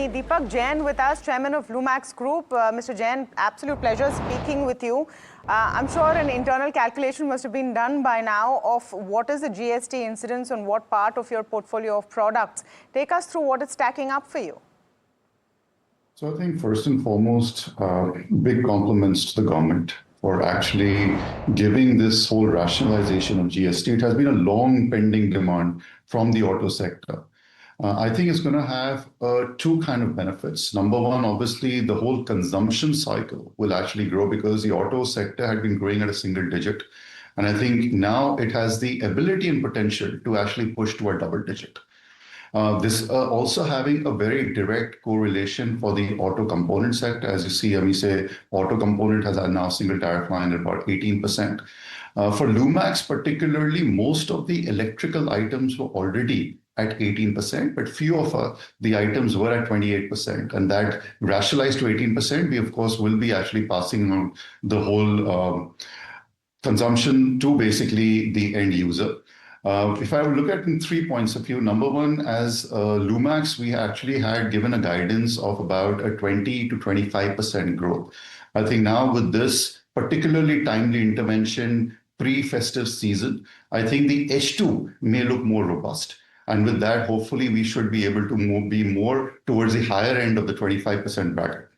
Deepak Jain with us, Chairman of Lumax Group. Mr. Jain, absolute pleasure speaking with you. I'm sure an internal calculation must have been done by now of what is the GST incidence on what part of your portfolio of products. Take us through what it's stacking up for you. So I think first and foremost, big compliments to the government for actually giving this whole rationalization of GST. It has been a long pending demand from the auto sector. I think it's going to have two kind of benefits. Number one, obviously, the whole consumption cycle will actually grow because the auto sector had been growing at a single digit. And I think now it has the ability and potential to actually push to a double digit. This also having a very direct correlation for the auto component sector. As you see, we say auto component has now single tariff line at about 18%. For Lumax particularly, most of the electrical items were already at 18%, but few of the items were at 28%. And that rationalized to 18%, we of course will be actually passing on the whole consumption to basically the end user. If I look at in 3 points of view, number one, as Lumax, we actually had given a guidance of about a 20 to 25% growth. I think now with this particularly timely intervention pre-festive season, I think the H2 may look more robust. And with that, hopefully, we should be able to be more towards the higher end of the 25% bracket.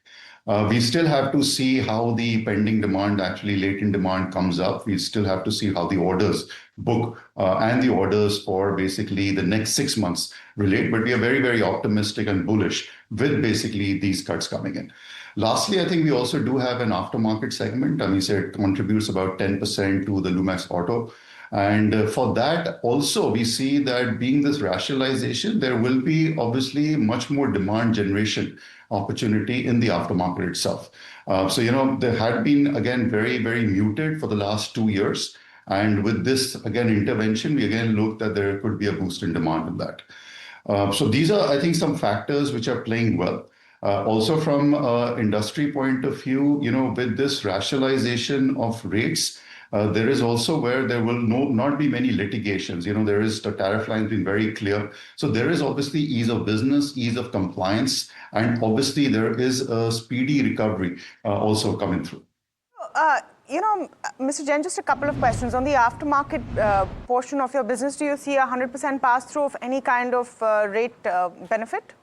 We still have to see how the pending demand, actually latent demand comes up. We still have to see how the orders book and the orders for basically the next 6 months relate. But we are very, very optimistic and bullish with basically these cuts coming in. Lastly, I think we also do have an aftermarket segment. And we say it contributes about 10% to the Lumax Auto. And for that also, we see that being this rationalization, there will be obviously much more demand generation opportunity in the aftermarket itself. There had been, again, very, very muted for the last 2 years. And with this, again, intervention, we again looked that there could be a boost in demand in that. So these are, I think, some factors which are playing well. Also from industry point of view, with this rationalization of rates, there is also where there will not be many litigations. There is the tariff line been very clear. So there is obviously ease of business, ease of compliance, and obviously there is a speedy recovery also coming through. Mr. Jain, just a couple of questions. On the aftermarket portion of your business, do you see a 100% pass-through of any kind of rate benefit?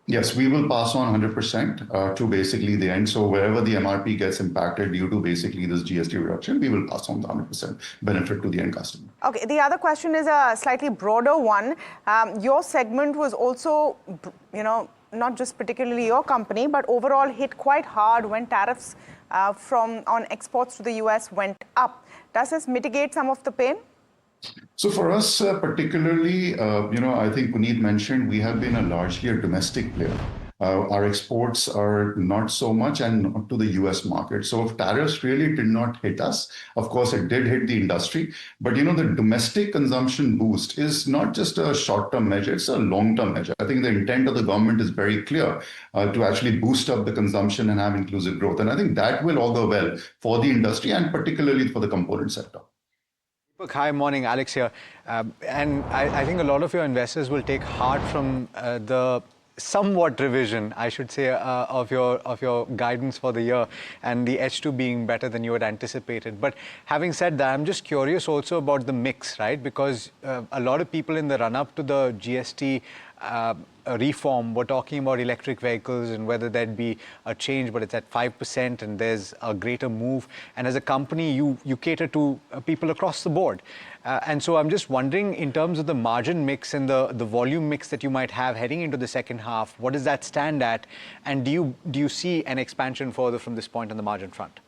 Yes, we will pass on 100% to basically the end. So wherever the MRP gets impacted due to basically this GST reduction, we will pass on the 100% benefit to the end customer. Okay, the other question is a slightly broader one. Your segment was also, not just particularly your company, but overall hit quite hard when tariffs on exports to the US went up. Does this mitigate some of the pain? So for us particularly, I think Puneet mentioned, we have been largely a domestic player. Our exports are not so much and not to the US market. So if tariffs really did not hit us, of course, it did hit the industry. But, the domestic consumption boost is not just a short-term measure, it's a long-term measure. I think the intent of the government is very clear to actually boost up the consumption and have inclusive growth. And I think that will all go well for the industry and particularly for the component sector. Hi, morning, Alex here. And I think a lot of your investors will take heart from the somewhat revision, I should say, of your guidance for the year and the H2 being better than you had anticipated. But having said that, I'm just curious also about the mix, right? Because a lot of people in the run-up to the GST reform were talking about electric vehicles and whether there'd be a change, but it's at 5% and there's a greater move. And as a company, you cater to people across the board. And so I'm just wondering, in terms of the margin mix and the volume mix that you might have heading into the second half, what does that stand at? And do you see an expansion further from this point on the margin front?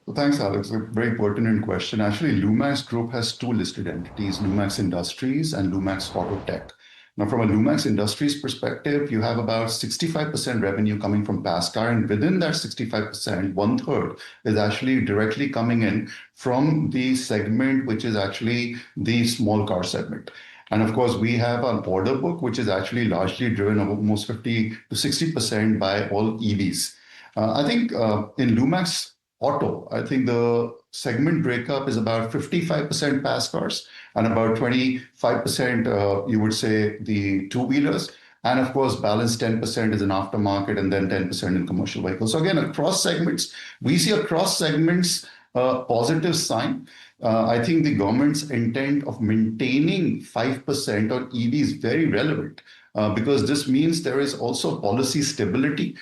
Well, thanks, Alex. A very pertinent question. Actually, Lumax Group has two listed entities, Lumax Industries and Lumax Auto Tech. Now, from a Lumax Industries perspective, you have about 65% revenue coming from past car, and within that 65%, 1/3 is actually directly coming in from the segment, which is actually the small car segment. And of course, we have an order book, which is actually largely driven almost 50 to 60% by all EVs. I think in Lumax Auto, I think the segment breakup is about 55% pass cars and about 25%, you would say, the two-wheelers. And of course, balance 10% is in aftermarket and then 10% in commercial vehicles. So again, across segments, we see across segments a positive sign. I think the government's intent of maintaining 5% on EV is very relevant. Because this means there is also policy stability.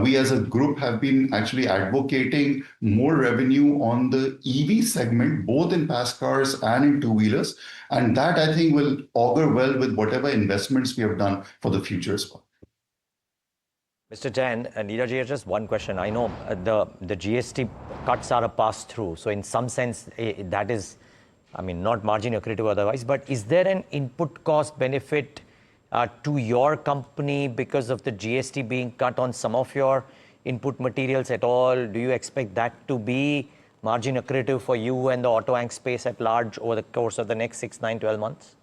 We as a group have been actually advocating more revenue on the EV segment, both in pass cars and in two-wheelers. And that, I think, will augur well with whatever investments we have done for the future as well. Mr. Jain, Neeraj, just one question. I know the GST cuts are a pass-through. So in some sense, that is, I mean, not margin accretive otherwise. But is there an input cost benefit to your company because of the GST being cut on some of your input materials at all? Do you expect that to be margin accretive for you and the auto ank space at large over the course of the next 6, 9, 12 months?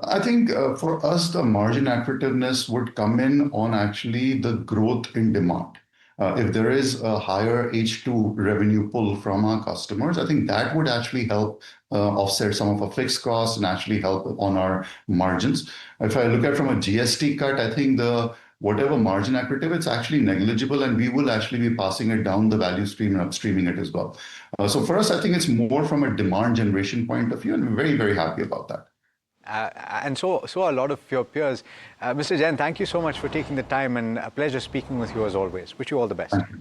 I think for us, the margin accretiveness would come in on actually the growth in demand. If there is a higher H2 revenue pull from our customers, I think that would actually help offset some of our fixed costs and actually help on our margins. If I look at from a GST cut, I think whatever margin accretive, it's actually negligible, and we will actually be passing it down the value stream and upstreaming it as well. So for us, I think it's more from a demand generation point of view, and we're very, very happy about that. And so a lot of your peers. Mr. Jain, thank you so much for taking the time, and a pleasure speaking with you as always. Wish you all the best. Thank you.